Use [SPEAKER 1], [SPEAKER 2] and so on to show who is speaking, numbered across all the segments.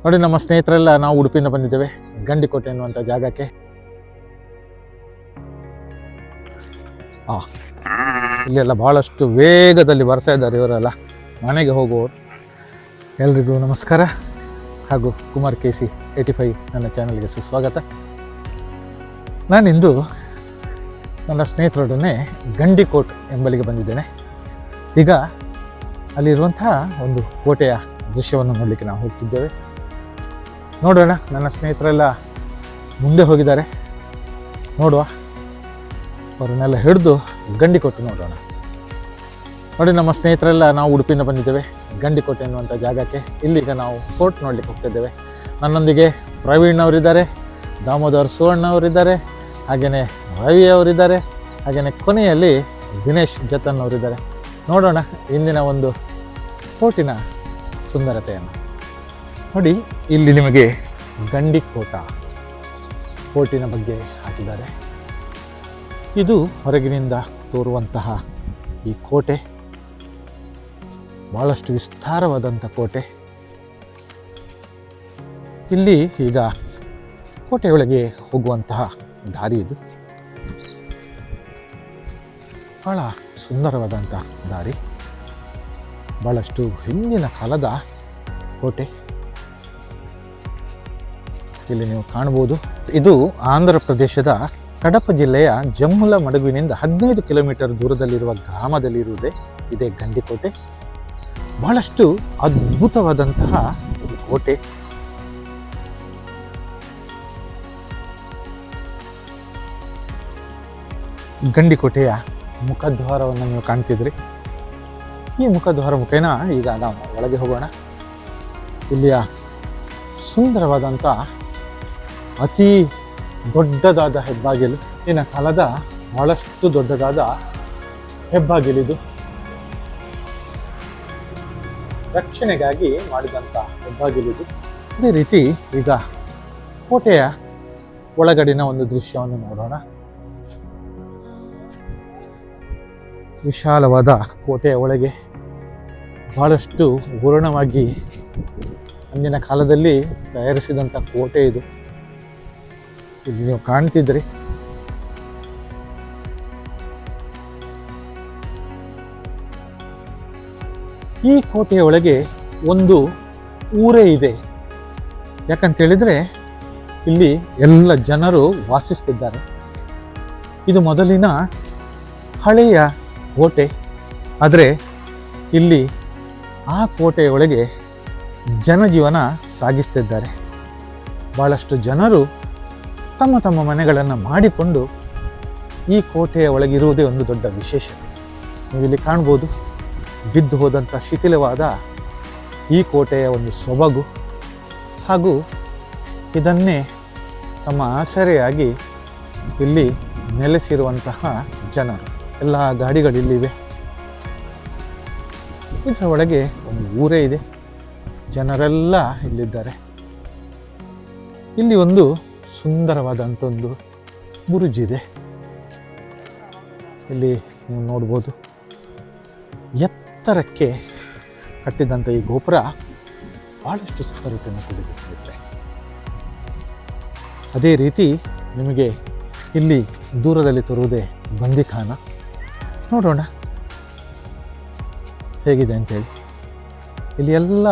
[SPEAKER 1] ನೋಡಿ, ನಮ್ಮ ಸ್ನೇಹಿತರೆಲ್ಲ ನಾವು ಉಡುಪಿಯಿಂದ ಬಂದಿದ್ದೇವೆ ಗಂಡಿಕೋಟೆ ಅನ್ನುವಂಥ ಜಾಗಕ್ಕೆ. ಇಲ್ಲೆಲ್ಲ ಬಹಳಷ್ಟು ವೇಗದಲ್ಲಿ ಬರ್ತಾ ಇದ್ದಾರೆ ಇವರೆಲ್ಲ ಮನೆಗೆ ಹೋಗುವವರು. ಎಲ್ರಿಗೂ ನಮಸ್ಕಾರ ಹಾಗೂ ಕುಮಾರ್ KC 85 ನನ್ನ ಚಾನಲ್ಗೆ ಸುಸ್ವಾಗತ. ನಾನಿಂದು ನನ್ನ ಸ್ನೇಹಿತರೊಡನೆ ಗಂಡಿಕೋಟ್ ಎಂಬಲ್ಲಿಗೆ ಬಂದಿದ್ದೇನೆ. ಈಗ ಅಲ್ಲಿರುವಂತಹ ಒಂದು ಕೋಟೆಯ ದೃಶ್ಯವನ್ನು ನೋಡಲಿಕ್ಕೆ ನಾವು ಹೋಗ್ತಿದ್ದೇವೆ. ನೋಡೋಣ, ನನ್ನ ಸ್ನೇಹಿತರೆಲ್ಲ ಮುಂದೆ ಹೋಗಿದ್ದಾರೆ. ನೋಡುವ, ಅವರನ್ನೆಲ್ಲ ಹಿಡಿದು ಗಂಡಿಕೋಟೆ ನೋಡೋಣ. ನೋಡಿ, ನಮ್ಮ ಸ್ನೇಹಿತರೆಲ್ಲ ನಾವು ಉಡುಪಿಯಿಂದ ಬಂದಿದ್ದೇವೆ ಗಂಡಿಕೋಟೆ ಅನ್ನುವಂಥ ಜಾಗಕ್ಕೆ. ಇಲ್ಲಿಗ ನಾವು ಫೋರ್ಟ್ ನೋಡಲಿಕ್ಕೆ ಹೋಗ್ತಿದ್ದೇವೆ. ನನ್ನೊಂದಿಗೆ ಪ್ರವೀಣ್ ಅವರಿದ್ದಾರೆ, ದಾಮೋದರ್ ಸುವರ್ಣ ಅವರಿದ್ದಾರೆ, ಹಾಗೆಯೇ ರವಿ ಅವರಿದ್ದಾರೆ, ಹಾಗೆಯೇ ಕೊನೆಯಲ್ಲಿ ದಿನೇಶ್ ಜತನ್ ಅವರಿದ್ದಾರೆ. ನೋಡೋಣ ಇಂದಿನ ಒಂದು ಫೋರ್ಟಿನ ಸುಂದರತೆಯನ್ನು. ನೋಡಿ, ಇಲ್ಲಿ ನಿಮಗೆ ಗಂಡಿಕೋಟ ಫೋರ್ಟಿನ ಬಗ್ಗೆ ಹಾಕಿದ್ದಾರೆ. ಇದು ಹೊರಗಿನಿಂದ ತೋರುವಂತಹ ಈ ಕೋಟೆ ಬಹಳಷ್ಟು ವಿಸ್ತಾರವಾದಂಥ ಕೋಟೆ. ಇಲ್ಲಿ ಈಗ ಕೋಟೆಯೊಳಗೆ ಹೋಗುವಂತಹ ದಾರಿ ಇದು. ಬಹಳ ಸುಂದರವಾದಂಥ ದಾರಿ, ಬಹಳಷ್ಟು ಹಿಂದಿನ ಕಾಲದ ಕೋಟೆ ಇಲ್ಲಿ ನೀವು ಕಾಣಬಹುದು. ಇದು ಆಂಧ್ರ ಪ್ರದೇಶದ ಕಡಪ ಜಿಲ್ಲೆಯ ಜಮ್ಮುಲ ಮಡುವಿನಿಂದ 15 ಕಿಲೋಮೀಟರ್ ದೂರದಲ್ಲಿರುವ ಗ್ರಾಮದಲ್ಲಿರುವುದೇ ಇದೇ ಗಂಡಿಕೋಟೆ. ಬಹಳಷ್ಟು ಅದ್ಭುತವಾದಂತಹ ಕೋಟೆ. ಗಂಡಿಕೋಟೆಯ ಮುಖದ್ವಾರವನ್ನು ನೀವು ಕಾಣ್ತಿದ್ರಿ. ಈ ಮುಖದ್ವಾರ ಮುಖೇನ ಈಗ ನಾವು ಒಳಗೆ ಹೋಗೋಣ. ಇಲ್ಲಿಯ ಸುಂದರವಾದಂಥ ಅತಿ ದೊಡ್ಡದಾದ ಹೆಬ್ಬಾಗಿಲು, ಇನ್ನ ಕಾಲದ ಬಹಳಷ್ಟು ದೊಡ್ಡದಾದ ಹೆಬ್ಬಾಗಿಲಿದು. ರಕ್ಷಣೆಗಾಗಿ ಮಾಡಿದಂಥ ಹೆಬ್ಬಾಗಿಲಿದು. ಅದೇ ರೀತಿ ಈಗ ಕೋಟೆಯ ಒಳಗಡಿನ ಒಂದು ದೃಶ್ಯವನ್ನು ನೋಡೋಣ. ವಿಶಾಲವಾದ ಕೋಟೆಯ ಒಳಗೆ ಬಹಳಷ್ಟು ಪೂರ್ಣವಾಗಿ ಅಂದಿನ ಕಾಲದಲ್ಲಿ ತಯಾರಿಸಿದಂಥ ಕೋಟೆ ಇದು. ಇಲ್ಲಿ ನೀವು ಕಾಣ್ತಿದ್ರಿ. ಈ ಕೋಟೆಯ ಒಳಗೆ ಒಂದು ಊರೇ ಇದೆ. ಯಾಕಂತೇಳಿದರೆ ಇಲ್ಲಿ ಎಲ್ಲ ಜನರು ವಾಸಿಸ್ತಿದ್ದಾರೆ. ಇದು ಮೊದಲಿನ ಹಳೆಯ ಕೋಟೆ. ಆದರೆ ಇಲ್ಲಿ ಆ ಕೋಟೆಯ ಒಳಗೆ ಜನಜೀವನ ಸಾಗಿಸ್ತಿದ್ದಾರೆ. ಬಹಳಷ್ಟು ಜನರು ತಮ್ಮ ತಮ್ಮ ಮನೆಗಳನ್ನು ಮಾಡಿಕೊಂಡು ಈ ಕೋಟೆಯ ಒಳಗಿರುವುದೇ ಒಂದು ದೊಡ್ಡ ವಿಶೇಷತೆ. ನೀವಿಲ್ಲಿ ಕಾಣ್ಬೋದು, ಬಿದ್ದು ಹೋದಂಥ ಶಿಥಿಲವಾದ ಈ ಕೋಟೆಯ ಒಂದು ಸೊಬಗು, ಹಾಗೂ ಇದನ್ನೇ ತಮ್ಮ ಆಸರೆಯಾಗಿ ಇಲ್ಲಿ ನೆಲೆಸಿರುವಂತಹ ಜನರು. ಎಲ್ಲ ಗಾಡಿಗಳಿಲ್ಲಿವೆ. ಇದರ ಒಳಗೆ ಒಂದು ಊರೇ ಇದೆ, ಜನರೆಲ್ಲ ಇಲ್ಲಿದ್ದಾರೆ. ಇಲ್ಲಿ ಒಂದು ಸುಂದರವಾದಂಥ ಒಂದು ಬುರುಜಿದೆ. ಇಲ್ಲಿ ನೀವು ನೋಡ್ಬೋದು, ಎತ್ತರಕ್ಕೆ ಕಟ್ಟಿದಂಥ ಈ ಗೋಪುರ ಬಹಳಷ್ಟು ಸುಂದರತೆಯನ್ನು ಕೂಡಿದೆ ಸ್ನೇಹಿತರೆ. ಅದೇ ರೀತಿ ನಿಮಗೆ ಇಲ್ಲಿ ದೂರದಲ್ಲಿ ತರುವುದೇ ಬಂದಿಖಾನ. ನೋಡೋಣ ಹೇಗಿದೆ ಅಂತೇಳಿ. ಇಲ್ಲಿ ಎಲ್ಲ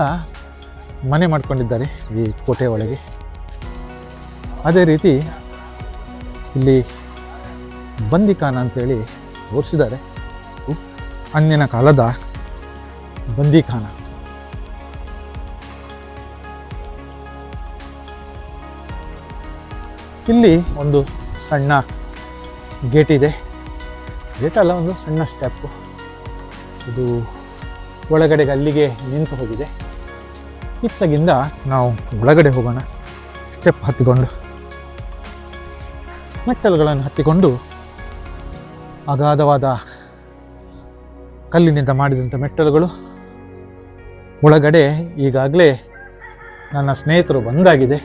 [SPEAKER 1] ಮನೆ ಮಾಡ್ಕೊಂಡಿದ್ದಾರೆ ಈ ಕೋಟೆ ಒಳಗೆ. ಅದೇ ರೀತಿ ಇಲ್ಲಿ ಬಂದಿಖಾನ ಅಂತೇಳಿ ತೋರಿಸಿದ್ದಾರೆ. ಅಂದಿನ ಕಾಲದ ಬಂದಿಖಾನ. ಇಲ್ಲಿ ಒಂದು ಸಣ್ಣ ಗೇಟ್ ಇದೆ. ಗೇಟ್ ಅಲ್ಲ, ಒಂದು ಸಣ್ಣ ಸ್ಟೆಪ್ಪು. ಇದು ಒಳಗಡೆಗೆ ಅಲ್ಲಿಗೆ ನಿಂತು ಹೋಗಿದೆ. ಇತ್ತಗಿಂದ ನಾವು ಒಳಗಡೆ ಹೋಗೋಣ. ಸ್ಟೆಪ್ ಹತ್ತಿಕೊಂಡು, ಮೆಟ್ಟಲುಗಳನ್ನು ಹತ್ತಿಕೊಂಡು, ಅಗಾಧವಾದ ಕಲ್ಲಿನಿಂದ ಮಾಡಿದಂಥ ಮೆಟ್ಟಲುಗಳು. ಒಳಗಡೆ ಈಗಾಗಲೇ ನನ್ನ ಸ್ನೇಹಿತರು ಬಂದಾಗಿದೆ,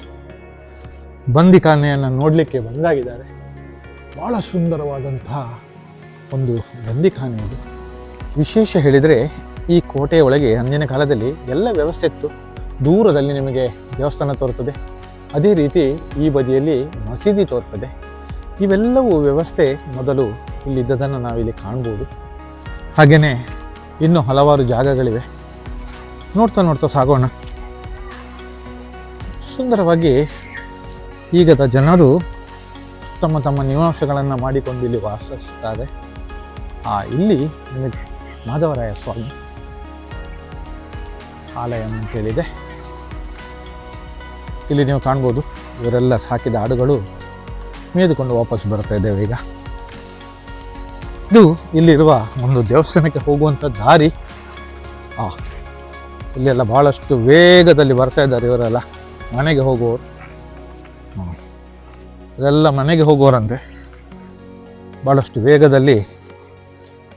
[SPEAKER 1] ಬಂದಿಖಾನೆಯನ್ನು ನೋಡಲಿಕ್ಕೆ ಬಂದಾಗಿದ್ದಾರೆ. ಭಾಳ ಸುಂದರವಾದಂತಹ ಒಂದು ಬಂದಿಖಾನೆ ಇದು. ವಿಶೇಷ ಹೇಳಿದರೆ ಈ ಕೋಟೆಯ ಒಳಗೆ ಅಂದಿನ ಕಾಲದಲ್ಲಿ ಎಲ್ಲ ವ್ಯವಸ್ಥೆ ಇತ್ತು. ದೂರದಲ್ಲಿ ನಿಮಗೆ ದೇವಸ್ಥಾನ ತೋರ್ತದೆ. ಅದೇ ರೀತಿ ಈ ಬದಿಯಲ್ಲಿ ಮಸೀದಿ ತೋರ್ತದೆ. ಇವೆಲ್ಲವೂ ವ್ಯವಸ್ಥೆ ಮೊದಲು ಇಲ್ಲಿದ್ದದನ್ನು ನಾವಿಲ್ಲಿ ಕಾಣ್ಬೋದು. ಹಾಗೆಯೇ ಇನ್ನೂ ಹಲವಾರು ಜಾಗಗಳಿವೆ. ನೋಡ್ತಾ ನೋಡ್ತಾ ಸಾಗೋಣ. ಸುಂದರವಾಗಿ ಈಗದ ಜನರು ತಮ್ಮ ತಮ್ಮ ನಿವಾಸಗಳನ್ನು ಮಾಡಿಕೊಂಡು ಇಲ್ಲಿ ವಾಸಿಸ್ತಾರೆ. ಇಲ್ಲಿ ನಿಮಗೆ ಮಾಧವರಾಯ ಸ್ವಾಮಿ ಆಲಯ ಅಂತೇಳಿದೆ. ಇಲ್ಲಿ ನೀವು ಕಾಣ್ಬೋದು, ಇವರೆಲ್ಲ ಸಾಕಿದ ಆಡುಗಳು ಮೇದುಕೊಂಡು ವಾಪಸ್ ಬರ್ತಾ ಇದ್ದೇವೆ. ಈಗ ಇದು ಇಲ್ಲಿರುವ ಒಂದು ದೇವಸ್ಥಾನಕ್ಕೆ ಹೋಗುವಂಥ ದಾರಿ. ಇಲ್ಲೆಲ್ಲ ಭಾಳಷ್ಟು ವೇಗದಲ್ಲಿ ಬರ್ತಾ ಇದ್ದಾರೆ ಇವರೆಲ್ಲ ಮನೆಗೆ ಹೋಗುವವರು. ಇವರೆಲ್ಲ ಮನೆಗೆ ಹೋಗುವವರಂತೆ ಭಾಳಷ್ಟು ವೇಗದಲ್ಲಿ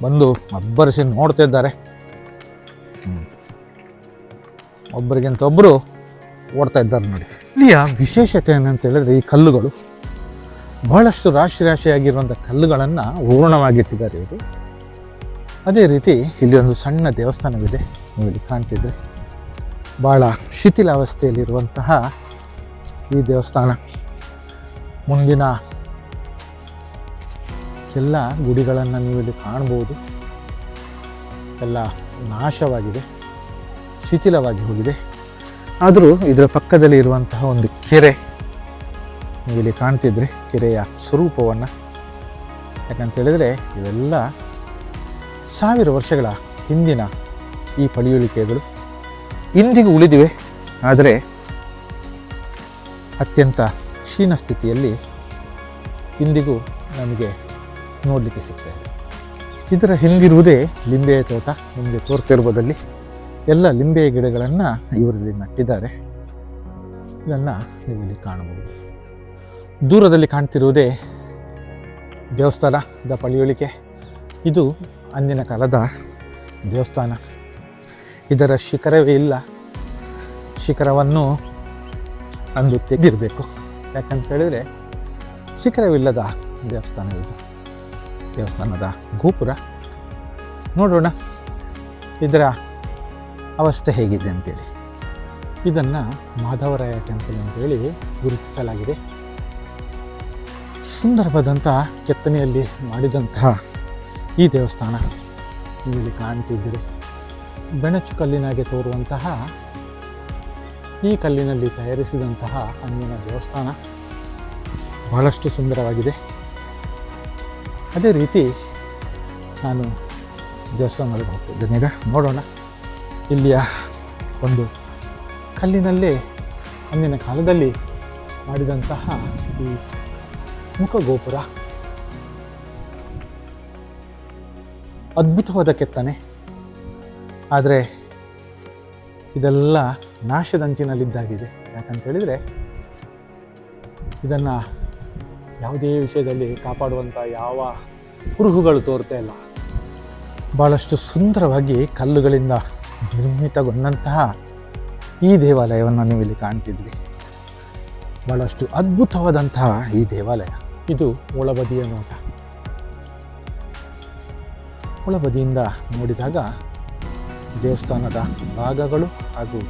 [SPEAKER 1] ಬಂದು ಅಬ್ಬರಿಸಿ ನೋಡ್ತಾ ಇದ್ದಾರೆ. ಒಬ್ಬರಿಗಿಂತ ಒಬ್ಬರು ಓಡ್ತಾ ಇದ್ದಾರೆ ನೋಡಿ. ಇಲ್ಲಿಯ ವಿಶೇಷತೆ ಏನಂತ ಹೇಳಿದ್ರೆ, ಈ ಕಲ್ಲುಗಳು ಬಹಳಷ್ಟು ರಾಶಿ ರಾಶಿಯಾಗಿರುವಂಥ ಕಲ್ಲುಗಳನ್ನು ಹೂರ್ಣವಾಗಿಟ್ಟಿದ್ದಾರೆ ಇವರು. ಅದೇ ರೀತಿ ಇಲ್ಲಿ ಒಂದು ಸಣ್ಣ ದೇವಸ್ಥಾನವಿದೆ, ನೀವು ಇಲ್ಲಿ ಕಾಣ್ತಿದ್ರೆ. ಭಾಳ ಶಿಥಿಲಾವಸ್ಥೆಯಲ್ಲಿರುವಂತಹ ಈ ದೇವಸ್ಥಾನ ಮುಂದಿನ ಎಲ್ಲ ಗುಡಿಗಳನ್ನು ನೀವು ಇಲ್ಲಿ ಕಾಣ್ಬೋದು. ಎಲ್ಲ ನಾಶವಾಗಿದೆ, ಶಿಥಿಲವಾಗಿ ಹೋಗಿದೆ. ಆದರೂ ಇದರ ಪಕ್ಕದಲ್ಲಿ ಇರುವಂತಹ ಒಂದು ಕೆರೆ ನೀವು ಇಲ್ಲಿ ಕಾಣ್ತಿದ್ರೆ, ಕೆರೆಯ ಸ್ವರೂಪವನ್ನು. ಯಾಕಂತೇಳಿದರೆ ಇವೆಲ್ಲ 1000 ವರ್ಷಗಳ ಹಿಂದಿನ ಈ ಪಳಿಯುಳಿಕೆಗಳು ಇಂದಿಗೂ ಉಳಿದಿವೆ. ಆದರೆ ಅತ್ಯಂತ ಕ್ಷೀಣ ಸ್ಥಿತಿಯಲ್ಲಿ ಇಂದಿಗೂ ನಮಗೆ ನೋಡಲಿಕ್ಕೆ ಸಿಗ್ತಾ ಇದೆ. ಇದರ ಹಿಂದಿರುವುದೇ ಲಿಂಬೆಯ ತೋಟ. ನಿಮಗೆ ತೋರ್ತಿರುವುದಲ್ಲಿ ಎಲ್ಲ ಲಿಂಬೆಯ ಗಿಡಗಳನ್ನು ಇವರಲ್ಲಿ ನಟ್ಟಿದ್ದಾರೆ. ಇದನ್ನು ನೀವು ಇಲ್ಲಿ ಕಾಣಬಹುದು. ದೂರದಲ್ಲಿ ಕಾಣ್ತಿರುವುದೇ ದೇವಸ್ಥಾನದ ಪಳಿಯುಳಿಕೆ. ಇದು ಅಂದಿನ ಕಾಲದ ದೇವಸ್ಥಾನ. ಇದರ ಶಿಖರವೇ ಇಲ್ಲ. ಶಿಖರವನ್ನು ಅಂದು ತೆಗೆದಿರಬೇಕು. ಯಾಕಂತೇಳಿದರೆ ಶಿಖರವಿಲ್ಲದ ದೇವಸ್ಥಾನವಿದು. ದೇವಸ್ಥಾನದ ಗೋಪುರ ನೋಡೋಣ ಇದರ ಅವಸ್ಥೆ ಹೇಗಿದೆ ಅಂತೇಳಿ. ಇದನ್ನು ಮಾಧವರಾಯ ಟೆಂಪಲ್ ಅಂತೇಳಿ ಗುರುತಿಸಲಾಗಿದೆ. ಸುಂದರವಾದಂಥ ಕೆತ್ತನೆಯಲ್ಲಿ ಮಾಡಿದಂತಹ ಈ ದೇವಸ್ಥಾನ ಇಲ್ಲಿ ಕಾಣ್ತಿದ್ದೀರಿ. ಬೆಣಚು ಕಲ್ಲಿನಾಗೆ ತೋರುವಂತಹ ಈ ಕಲ್ಲಿನಲ್ಲಿ ತಯಾರಿಸಿದಂತಹ ಅಂದಿನ ದೇವಸ್ಥಾನ ಬಹಳಷ್ಟು ಸುಂದರವಾಗಿದೆ. ಅದೇ ರೀತಿ ನಾನು ದೇವಸ್ಥಾನಗಳಿಗೆ ಹೋಗ್ತಿದ್ದೇನೆ. ಈಗ ನೋಡೋಣ. ಇಲ್ಲಿಯ ಒಂದು ಕಲ್ಲಿನಲ್ಲೇ ಅಂದಿನ ಕಾಲದಲ್ಲಿ ಮಾಡಿದಂತಹ ಈ ಮುಖಗೋಪುರ ಅದ್ಭುತವಾದ ಕೆತ್ತನೆ. ಆದರೆ ಇದೆಲ್ಲ ನಾಶದಂಚಿನಲ್ಲಿದ್ದಾಗಿದೆ. ಯಾಕಂತೇಳಿದರೆ ಇದನ್ನು ಯಾವುದೇ ವಿಷಯದಲ್ಲಿ ಕಾಪಾಡುವಂಥ ಯಾವ ಕುರುಹುಗಳು ತೋರ್ತಾ ಇಲ್ಲ. ಭಾಳಷ್ಟು ಸುಂದರವಾಗಿ ಕಲ್ಲುಗಳಿಂದ ನಿರ್ಮಿತಗೊಂಡಂತಹ ಈ ದೇವಾಲಯವನ್ನು ನೀವು ಇಲ್ಲಿ ಕಾಣ್ತಿದ್ರಿ. ಭಾಳಷ್ಟು ಅದ್ಭುತವಾದಂತಹ ಈ ದೇವಾಲಯ. ಇದು ಒಳಬದಿಯ ನೋಟ. ಒಳಬದಿಯಿಂದ ನೋಡಿದಾಗ ದೇವಸ್ಥಾನದ ಭಾಗಗಳು ಹಾಗೂ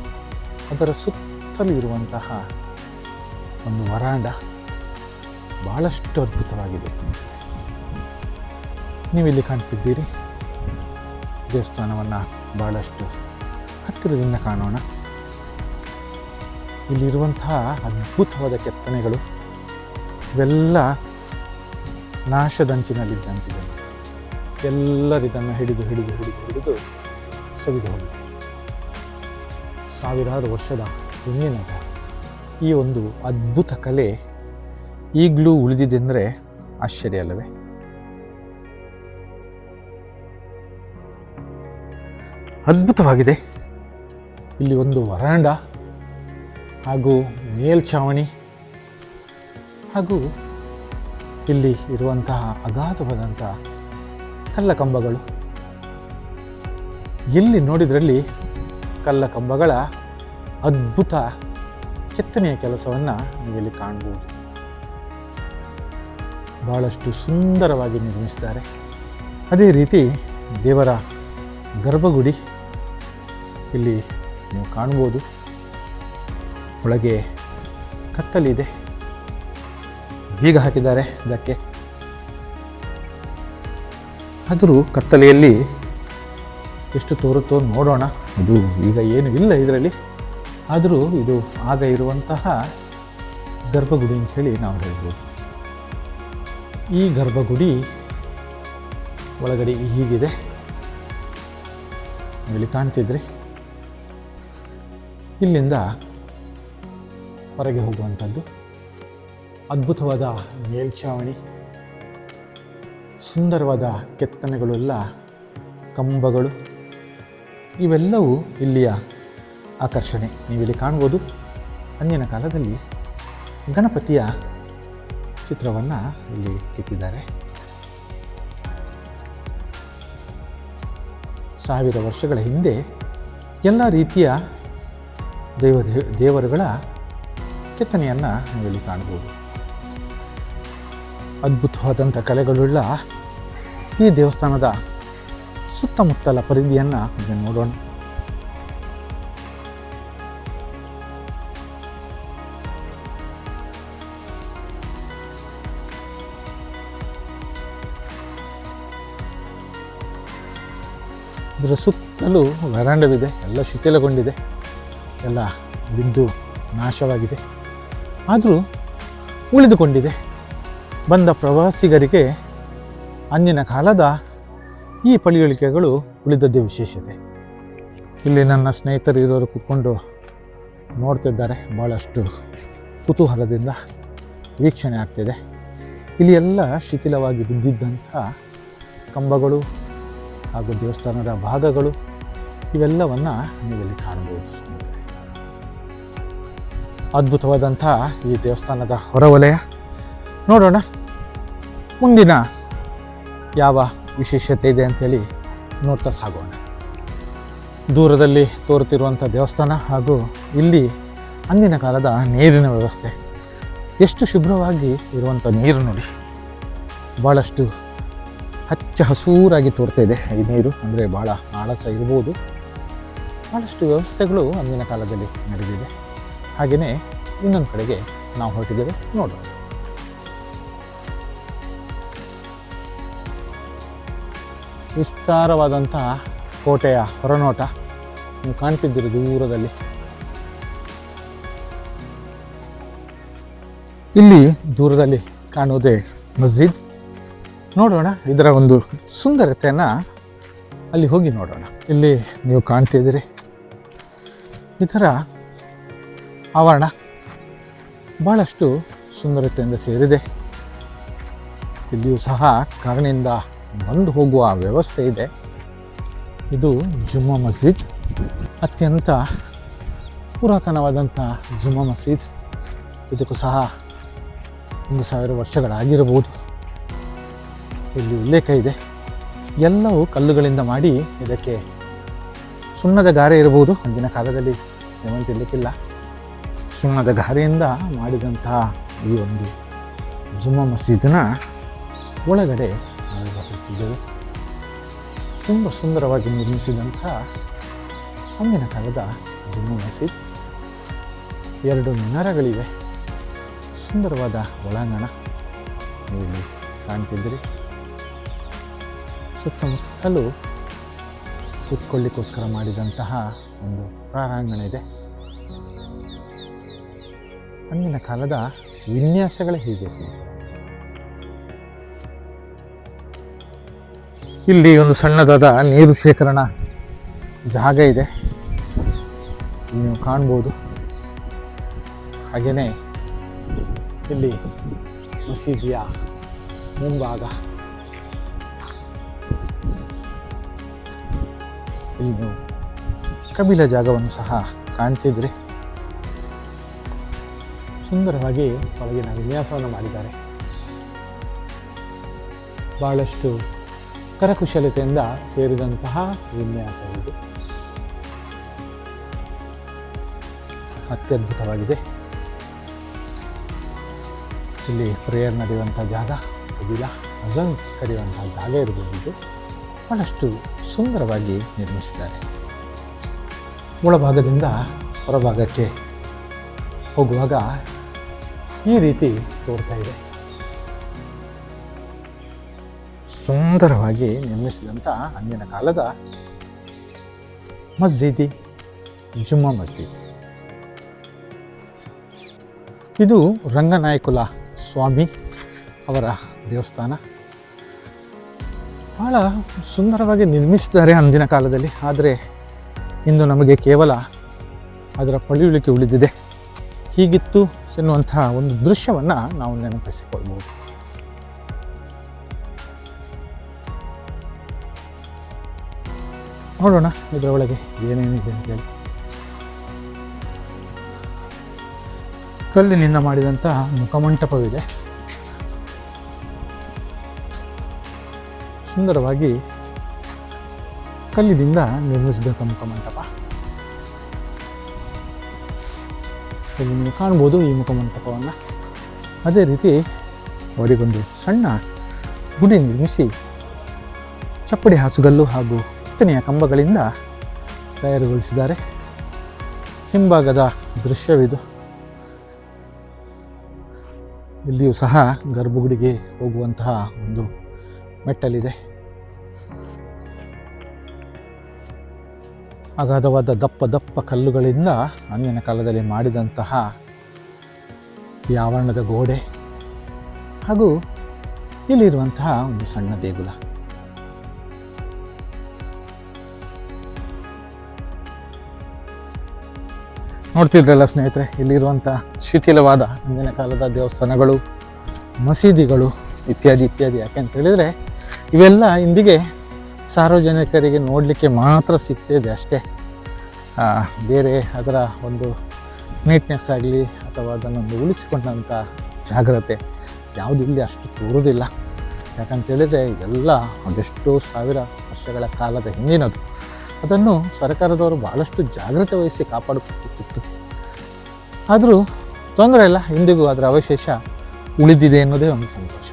[SPEAKER 1] ಅದರ ಸುತ್ತಲೂ ಇರುವಂತಹ ಒಂದು ವರಾಂಡ ಬಹಳಷ್ಟು ಅದ್ಭುತವಾಗಿದೆ ಸ್ನೇಹಿತರೆ. ನೀವಿಲ್ಲಿ ಕಾಣ್ತಿದ್ದೀರಿ. ದೇವಸ್ಥಾನವನ್ನು ಬಹಳಷ್ಟು ಹತ್ತಿರದಿಂದ ಕಾಣೋಣ. ಇಲ್ಲಿರುವಂತಹ ಅದ್ಭುತವಾದ ಕೆತ್ತನೆಗಳು ಇವೆಲ್ಲ ನಾಶದಂಚಿನಲ್ಲಿದ್ದಂತಿದೆ. ಎಲ್ಲರಿದನ್ನು ಹಿಡಿದು ಹಿಡಿದು ಹಿಡಿದು ಹಿಡಿದು ಸವಿದು ಹೋಗಿದೆ. ಸಾವಿರಾರು ವರ್ಷದ ಹಿಂದಿನದ ಈ ಒಂದು ಅದ್ಭುತ ಕಲೆ ಈಗಲೂ ಉಳಿದಿದೆ ಅಂದರೆ ಆಶ್ಚರ್ಯ ಅಲ್ಲವೇ? ಅದ್ಭುತವಾಗಿದೆ. ಇಲ್ಲಿ ಒಂದು ವರಾಂಡ ಹಾಗೂ ಮೇಲ್ಛಾವಣಿ ಹಾಗೂ ಇಲ್ಲಿ ಇರುವಂತಹ ಅಗಾಧವಾದಂಥ ಕಲ್ಲ ಕಂಬಗಳು. ಎಲ್ಲಿ ನೋಡಿದ್ರಲ್ಲಿ ಕಲ್ಲ ಕಂಬಗಳ ಅದ್ಭುತ ಕೆತ್ತನೆಯ ಕೆಲಸವನ್ನು ನೀವಿಲ್ಲಿ ಕಾಣ್ಬೋದು. ಬಹಳಷ್ಟು ಸುಂದರವಾಗಿ ನಿರ್ಮಿಸಿದ್ದಾರೆ. ಅದೇ ರೀತಿ ದೇವರ ಗರ್ಭಗುಡಿ ಇಲ್ಲಿ ನೀವು ಕಾಣ್ಬೋದು. ಒಳಗೆ ಕತ್ತಲಿದೆ, ಬೀಗ ಹಾಕಿದ್ದಾರೆ ಇದಕ್ಕೆ. ಆದರೂ ಕತ್ತಲೆಯಲ್ಲಿ ಎಷ್ಟು ತೋರುತ್ತೋ ನೋಡೋಣ. ಅದು ಈಗ ಏನು ಇಲ್ಲ ಇದರಲ್ಲಿ, ಆದರೂ ಇದು ಆಗ ಇರುವಂತಹ ಗರ್ಭಗುಡಿ ಅಂಥೇಳಿ ನಾವು ಹೇಳ್ಬೋದು. ಈ ಗರ್ಭಗುಡಿ ಒಳಗಡೆ ಹೀಗಿದೆ, ಇಲ್ಲಿ ಕಾಣ್ತಿದ್ರಿ. ಇಲ್ಲಿಂದ ಹೊರಗೆ ಹೋಗುವಂಥದ್ದು ಅದ್ಭುತವಾದ ಮೇಲ್ಛಾವಣಿ, ಸುಂದರವಾದ ಕೆತ್ತನೆಗಳೆಲ್ಲ, ಕಂಬಗಳು, ಇವೆಲ್ಲವೂ ಇಲ್ಲಿಯ ಆಕರ್ಷಣೆ. ನೀವಿಲ್ಲಿ ಕಾಣ್ಬೋದು, ಅಂದಿನ ಕಾಲದಲ್ಲಿ ಗಣಪತಿಯ ಚಿತ್ರವನ್ನು ಇಲ್ಲಿ ಕೆತ್ತಿದ್ದಾರೆ. 1000 ವರ್ಷಗಳ ಹಿಂದೆ ಎಲ್ಲ ರೀತಿಯ ದೇವರುಗಳ ಕೆತ್ತನೆಯನ್ನು ನಾವಿಲ್ಲಿ ಕಾಣ್ಬೋದು. ಅದ್ಭುತವಾದಂಥ ಕಲೆಗಳುಳ್ಳ ಈ ದೇವಸ್ಥಾನದ ಸುತ್ತಮುತ್ತಲ ಪರಿಧಿಯನ್ನು ನೋಡೋಣ. ಇದರ ಸುತ್ತಲೂ ವರಾಂಡವಿದೆ, ಎಲ್ಲ ಶಿಥಿಲಗೊಂಡಿದೆ, ಎಲ್ಲ ಬಿದ್ದು ನಾಶವಾಗಿದೆ, ಆದರೂ ಉಳಿದುಕೊಂಡಿದೆ. ಬಂದ ಪ್ರವಾಸಿಗರಿಗೆ ಅಂದಿನ ಕಾಲದ ಈ ಪಳಿಯುಳಿಕೆಗಳು ಉಳಿದದ್ದೇ ವಿಶೇಷತೆ. ಇಲ್ಲಿ ನನ್ನ ಸ್ನೇಹಿತರು ಇರೋರು ಕೂತ್ಕೊಂಡು ನೋಡ್ತಿದ್ದಾರೆ, ಭಾಳಷ್ಟು ಕುತೂಹಲದಿಂದ ವೀಕ್ಷಣೆ ಆಗ್ತಿದೆ. ಇಲ್ಲಿ ಎಲ್ಲ ಶಿಥಿಲವಾಗಿ ಬಿದ್ದಿದ್ದಂಥ ಕಂಬಗಳು ಹಾಗೂ ದೇವಸ್ಥಾನದ ಭಾಗಗಳು, ಇವೆಲ್ಲವನ್ನು ನೀವಿಲ್ಲಿ ಕಾಣಬಹುದು. ಅದ್ಭುತವಾದಂಥ ಈ ದೇವಸ್ಥಾನದ ಹೊರವಲಯ ನೋಡೋಣ. ಮುಂದಿನ ಯಾವ ವಿಶೇಷತೆ ಇದೆ ಅಂಥೇಳಿ ನೋಡ್ತಾ ಸಾಗೋಣ. ದೂರದಲ್ಲಿ ತೋರುತ್ತಿರುವಂಥ ದೇವಸ್ಥಾನ ಹಾಗೂ ಇಲ್ಲಿ ಅಂದಿನ ಕಾಲದ ನೀರಿನ ವ್ಯವಸ್ಥೆ, ಎಷ್ಟು ಶುಭ್ರವಾಗಿ ಇರುವಂಥ ನೀರು ನೋಡಿ, ಭಾಳಷ್ಟು ಹಚ್ಚ ಹಸೂರಾಗಿ ತೋರ್ತಾ ಇದೆ ಈ ನೀರು. ಅಂದರೆ ಭಾಳ ಆಳಸ ಇರ್ಬೋದು. ಭಾಳಷ್ಟು ವ್ಯವಸ್ಥೆಗಳು ಅಂದಿನ ಕಾಲದಲ್ಲಿ ನಡೆದಿದೆ. ಹಾಗೆಯೇ ಇನ್ನೊಂದು ಕಡೆಗೆ ನಾವು ಹೊರಟಿದ್ದೇವೆ, ನೋಡೋಣ. ವಿಸ್ತಾರವಾದಂಥ ಕೋಟೆಯ ಹೊರನೋಟ ನೀವು ಕಾಣ್ತಿದ್ದೀರಿ ದೂರದಲ್ಲಿ. ಇಲ್ಲಿ ದೂರದಲ್ಲಿ ಕಾಣುವುದೇ ಮಸ್ಜಿದ್. ನೋಡೋಣ ಇದರ ಒಂದು ಸುಂದರತೆಯನ್ನು ಅಲ್ಲಿ ಹೋಗಿ ನೋಡೋಣ. ಇಲ್ಲಿ ನೀವು ಕಾಣ್ತಿದ್ದೀರಿ ಇದರ ಆವರಣ ಭಾಳಷ್ಟು ಸುಂದರತೆಯಿಂದ ಸೇರಿದೆ. ಇಲ್ಲಿಯೂ ಸಹ ಕಾರಿನಿಂದ ಬಂದು ಹೋಗುವ ವ್ಯವಸ್ಥೆ ಇದೆ. ಇದು ಜುಮ್ಮಾ ಮಸ್ಜಿದ್, ಅತ್ಯಂತ ಪುರಾತನವಾದಂಥ ಜುಮ್ಮಾ ಮಸ್ಜಿದ್. ಇದಕ್ಕೂ ಸಹ 1000 ವರ್ಷಗಳಾಗಿರಬಹುದು. ಇಲ್ಲಿ ಉಲ್ಲೇಖ ಇದೆ. ಎಲ್ಲವೂ ಕಲ್ಲುಗಳಿಂದ ಮಾಡಿ, ಇದಕ್ಕೆ ಸುಣ್ಣದ ಗಾರೆ ಇರಬಹುದು. ಅಂದಿನ ಕಾಲದಲ್ಲಿ ಸಿಮೆಂಟ್ ಇರಲಿಕ್ಕಿಲ್ಲ. ಸುಣ್ಣದ ಗಾರೆಯಿಂದ ಮಾಡಿದಂತಹ ಈ ಒಂದು ಜುಮ್ಮಾ ಮಸೀದಿನ ಒಳಗಡೆ ನಾವು ಹೋಗ್ತಿದ್ದೇವೆ. ತುಂಬ ಸುಂದರವಾಗಿ ನಿರ್ಮಿಸಿದಂಥ ಅಂದಿನ ಕಾಲದ ಜುಮ್ಮಾ ಮಸೀದ್. 2 ಮಿನಾರಗಳಿವೆ. ಸುಂದರವಾದ ಒಳಾಂಗಣ ನೀವು ಕಾಣ್ತಿದ್ದೀರಿ. ಸುತ್ತಮುತ್ತಲೂ ಕೂತ್ಕೊಳ್ಳಿಕ್ಕೋಸ್ಕರ ಮಾಡಿದಂತಹ ಒಂದು ಪ್ರಾಂಗಣ ಇದೆ. ಅಂದಿನ ಕಾಲದ ವಿನ್ಯಾಸಗಳೇ ಹೀಗೆ ಸಿಗುತ್ತೆ. ಇಲ್ಲಿ ಒಂದು ಸಣ್ಣದಾದ ನೀರು ಶೇಖರಣಾ ಜಾಗ ಇದೆ, ನೀವು ಕಾಣ್ಬೋದು. ಹಾಗೆಯೇ ಇಲ್ಲಿ ಮಸೀದಿಯ ಮುಂಭಾಗ, ಇಲ್ಲಿ ನೀವು ಕಬಿಲ ಜಾಗವನ್ನು ಸಹ ಕಾಣ್ತಿದ್ರಿ. ಸುಂದರವಾಗಿ ಒಳಗಿನ ವಿನ್ಯಾಸವನ್ನು ಮಾಡಿದ್ದಾರೆ. ಬಹಳಷ್ಟು ಕರಕುಶಲತೆಯಿಂದ ಸೇರಿದಂತಹ ವಿನ್ಯಾಸ ಇದು. ಅತ್ಯದ್ಭುತವಾಗಿದೆ. ಇಲ್ಲಿ ಪ್ರೇಯರ್ ನಡೆಯುವಂಥ ಜಾಗ, ಕಬಿಲ ಅಜನ್ ಕರೆಯುವಂತಹ ಜಾಗ ಇರಬಹುದು. ಇದು ಬಹಳಷ್ಟು ಸುಂದರವಾಗಿ ನಿರ್ಮಿಸಿದ್ದಾರೆ. ಒಳಭಾಗದಿಂದ ಹೊರಭಾಗಕ್ಕೆ ಹೋಗುವಾಗ ಈ ರೀತಿ ತೋರ್ತಾ ಇದೆ. ಸುಂದರವಾಗಿ ನಿರ್ಮಿಸಿದಂಥ ಅಂದಿನ ಕಾಲದ ಮಸ್ಜಿದಿ, ಜುಮ್ಮಾ ಮಸ್ಜಿದ್. ಇದು ರಂಗನಾಯಕುಲ ಸ್ವಾಮಿ ಅವರ ದೇವಸ್ಥಾನ. ಬಹಳ ಸುಂದರವಾಗಿ ನಿರ್ಮಿಸಿದ್ದಾರೆ ಅಂದಿನ ಕಾಲದಲ್ಲಿ. ಆದರೆ ಇಂದು ನಮಗೆ ಕೇವಲ ಅದರ ಪಳಿಯುಳಿಕೆ ಉಳಿದಿದೆ. ಹೀಗಿತ್ತು ಎನ್ನುವಂತಹ ಒಂದು ದೃಶ್ಯವನ್ನು ನಾವು ನೆನಪಿಸಿಕೊಳ್ಬೋದು. ನೋಡೋಣ ಇದರ ಒಳಗೆ ಏನೇನಿದೆ ಅಂತೇಳಿ. ಕಲ್ಲಿನಿಂದ ಮಾಡಿದಂಥ ಮುಖಮಂಟಪವಿದೆ. ಸುಂದರವಾಗಿ ಕಲ್ಲಿನಿಂದ ನಿರ್ಮಿಸಿದಂಥ ಮುಖಮಂಟಪ. ಇಲ್ಲಿ ನೀವು ಕಾಣ್ಬೋದು ಈ ಮುಖಮಂಟಪವನ್ನು. ಅದೇ ರೀತಿ ಅವರಿಗೊಂದು ಸಣ್ಣ ಗುಡಿ ನಿರ್ಮಿಸಿ ಚಪ್ಪಡಿ ಹಾಸುಗಲ್ಲು ಹಾಗೂ ಕೆತ್ತನೆಯ ಕಂಬಗಳಿಂದ ತಯಾರುಗೊಳಿಸಿದ್ದಾರೆ. ಹಿಂಭಾಗದ ದೃಶ್ಯವಿದು. ಇಲ್ಲಿಯೂ ಸಹ ಗರ್ಭಗುಡಿಗೆ ಹೋಗುವಂತಹ ಒಂದು ಮೆಟ್ಟಲಿದೆ. ಅಗಾಧವಾದ ದಪ್ಪ ದಪ್ಪ ಕಲ್ಲುಗಳಿಂದ ಅಂದಿನ ಕಾಲದಲ್ಲಿ ಮಾಡಿದಂತಹ ಈ ಆವರಣದ ಗೋಡೆ ಹಾಗೂ ಇಲ್ಲಿರುವಂತಹ ಒಂದು ಸಣ್ಣ ದೇಗುಲ. ನೋಡ್ತಿದ್ರಲ್ಲ ಸ್ನೇಹಿತರೆ, ಇಲ್ಲಿರುವಂಥ ಶಿಥಿಲವಾದ ಅಂದಿನ ಕಾಲದ ದೇವಸ್ಥಾನಗಳು, ಮಸೀದಿಗಳು ಇತ್ಯಾದಿ ಇತ್ಯಾದಿ. ಯಾಕೆಂತ ಹೇಳಿದರೆ ಇವೆಲ್ಲ ಇಂದಿಗೆ ಸಾರ್ವಜನಿಕರಿಗೆ ನೋಡಲಿಕ್ಕೆ ಮಾತ್ರ ಸಿಗ್ತಿದೆ ಅಷ್ಟೇ. ಬೇರೆ ಅದರ ಒಂದು ನೀಟ್ನೆಸ್ ಆಗಲಿ ಅಥವಾ ಅದನ್ನೊಂದು ಉಳಿಸಿಕೊಂಡಂಥ ಜಾಗ್ರತೆ ಯಾವುದು ಇಲ್ಲಿ ಅಷ್ಟು ತೋರುವುದಿಲ್ಲ. ಯಾಕಂತೇಳಿದರೆ ಇದೆಲ್ಲ ಅದೆಷ್ಟೋ ಸಾವಿರ ವರ್ಷಗಳ ಕಾಲದ ಹಿಂದಿನದು. ಅದನ್ನು ಸರ್ಕಾರದವರು ಭಾಳಷ್ಟು ಜಾಗ್ರತೆ ವಹಿಸಿ ಕಾಪಾಡಬೇಕಿತ್ತು. ಆದರೂ ತೊಂದರೆ ಇಲ್ಲ, ಇಂದಿಗೂ ಅದರ ಅವಶೇಷ ಉಳಿದಿದೆ ಅನ್ನೋದೇ ಒಂದು ಸಂತೋಷ.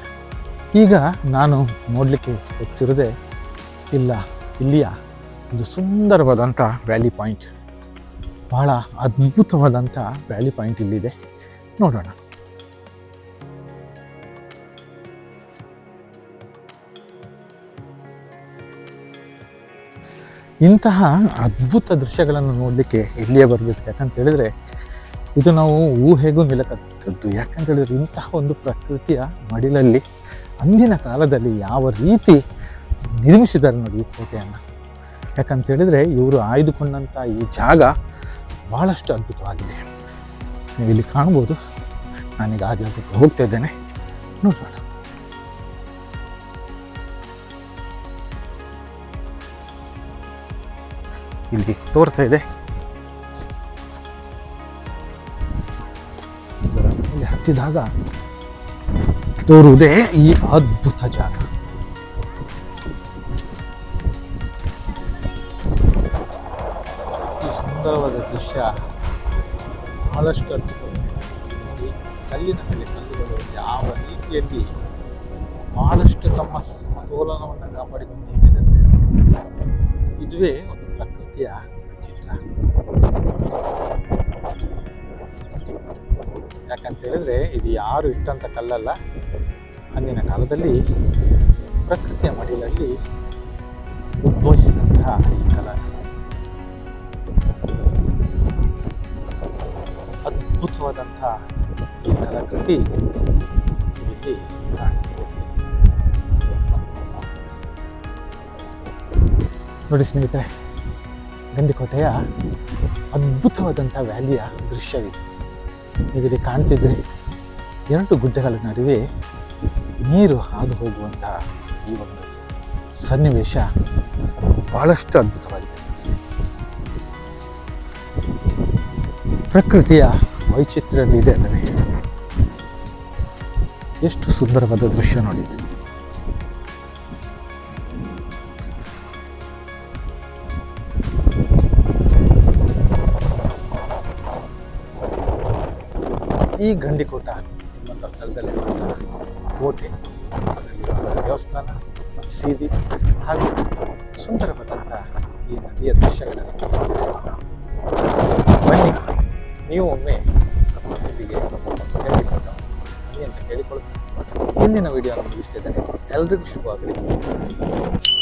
[SPEAKER 1] ಈಗ ನಾನು ನೋಡಲಿಕ್ಕೆ ಹೋಗ್ತಿರೋದೇ ಇಲ್ಲಿಯ ಒಂದು ಸುಂದರವಾದಂಥ ವ್ಯಾಲಿ ಪಾಯಿಂಟ್. ಬಹಳ ಅದ್ಭುತವಾದಂಥ ವ್ಯಾಲಿ ಪಾಯಿಂಟ್ ಇಲ್ಲಿದೆ. ನೋಡೋಣ. ಇಂತಹ ಅದ್ಭುತ ದೃಶ್ಯಗಳನ್ನು ನೋಡಲಿಕ್ಕೆ ಇಲ್ಲಿಯೇ ಬರಬೇಕು. ಯಾಕಂತ ಹೇಳಿದರೆ ಇದು ನಾವು ಊಹೆಗೂ ನಿಲಕತ್ತದ್ದು. ಯಾಕಂತ ಹೇಳಿದರೆ ಇಂತಹ ಒಂದು ಪ್ರಕೃತಿಯ ಮಡಿಲಲ್ಲಿ ಅಂದಿನ ಕಾಲದಲ್ಲಿ ಯಾವ ರೀತಿ ನಿರ್ಮಿಸಿದ್ದಾರೆ ನೋಡಿ ಈ ಕೋಟೆಯನ್ನು. ಯಾಕಂತೇಳಿದರೆ ಇವರು ಆಯ್ದುಕೊಂಡಂಥ ಈ ಜಾಗ ಭಾಳಷ್ಟು ಅದ್ಭುತವಾಗಿದೆ. ನೀವು ಇಲ್ಲಿ ಕಾಣ್ಬೋದು. ನಾನೀಗ ಆ ಜಾಗಕ್ಕೆ ಹೋಗ್ತಾ ಇದ್ದೇನೆ. ನೋಡೋಣ. ಇಲ್ಲಿ ತೋರ್ತಾ ಇದೆ. ಇಲ್ಲಿ ಹತ್ತಿದಾಗ ತೋರುವುದೇ ಈ ಅದ್ಭುತ ಜಾಗ. ಈ ಸುಂದರವಾದ ದೃಶ್ಯ ಬಹಳಷ್ಟು ಅದ್ಭುತ. ನೋಡಿ, ಕಲ್ಲಿನ ಮೇಲೆ ಕಲ್ಲುಗಳು ಯಾವ ರೀತಿಯಲ್ಲಿ ಬಹಳಷ್ಟು ತಮ್ಮ ಸಮತೋಲನವನ್ನು ಕಾಪಾಡಿಕೊಂಡು ನಿಂತಿದೆ. ಇದುವೇ ಒಂದು ಪ್ರಕೃತಿಯ ಚಿತ್ರ. ಯಾಕಂತ ಹೇಳಿದ್ರೆ ಇದು ಯಾರು ಇಟ್ಟಂಥ ಕಲ್ಲಲ್ಲ. ಅಂದಿನ ಕಾಲದಲ್ಲಿ ಪ್ರಕೃತಿಯ ಮಡಿಲಲ್ಲಿ ಉದ್ಭವಿಸಿದಂತಹ ಈ ಕಲಾ ಅದ್ಭುತವಾದಂತಹ ಈ ಕಲಾಕೃತಿ ಇಲ್ಲಿ ಕಾಣ್ತಿದೆ. ನೋಡಿ ಸ್ನೇಹಿತರೆ, ಗಂಡಿಕೋಟೆಯ ಅದ್ಭುತವಾದಂಥ ವ್ಯಾಲಿಯ ದೃಶ್ಯವಿದೆ. ನೀವಿಲ್ಲಿ ಕಾಣ್ತಿದ್ರಿ, ಎರಡು ಗುಡ್ಡಗಳ ನಡುವೆ ನೀರು ಹಾದು ಹೋಗುವಂತಹ ಈ ಒಂದು ಸನ್ನಿವೇಶ ಬಹಳಷ್ಟು ಅದ್ಭುತವಾಗಿದೆ. ಪ್ರಕೃತಿಯ ವೈಚಿತ್ರ್ಯದಿದೆ ಅಲ್ಲವೇ? ಎಷ್ಟು ಸುಂದರವಾದ ದೃಶ್ಯ ನೋಡಿದೆ. ಈ ಗಂಡಿಕೋಟ ಎಂಬಂಥ ಸ್ಥಳದಲ್ಲಿರುವಂಥ ಕೋಟೆ, ಅದರಲ್ಲಿರುವಂಥ ದೇವಸ್ಥಾನ, ಮಸೀದಿ ಹಾಗೂ ಸುಂದರವಾದಂಥ ಈ ನದಿಯ ದೃಶ್ಯಗಳನ್ನು ನೋಡಿದೆ. ಬನ್ನಿ, ನೀವು ಒಮ್ಮೆ ಇಂದಿನ ವಿಡಿಯೋನ ಮುಗಿಸ್ತಿದ್ದೇನೆ. ಎಲ್ರಿಗೂ ಶುಭವಾಗಲಿ.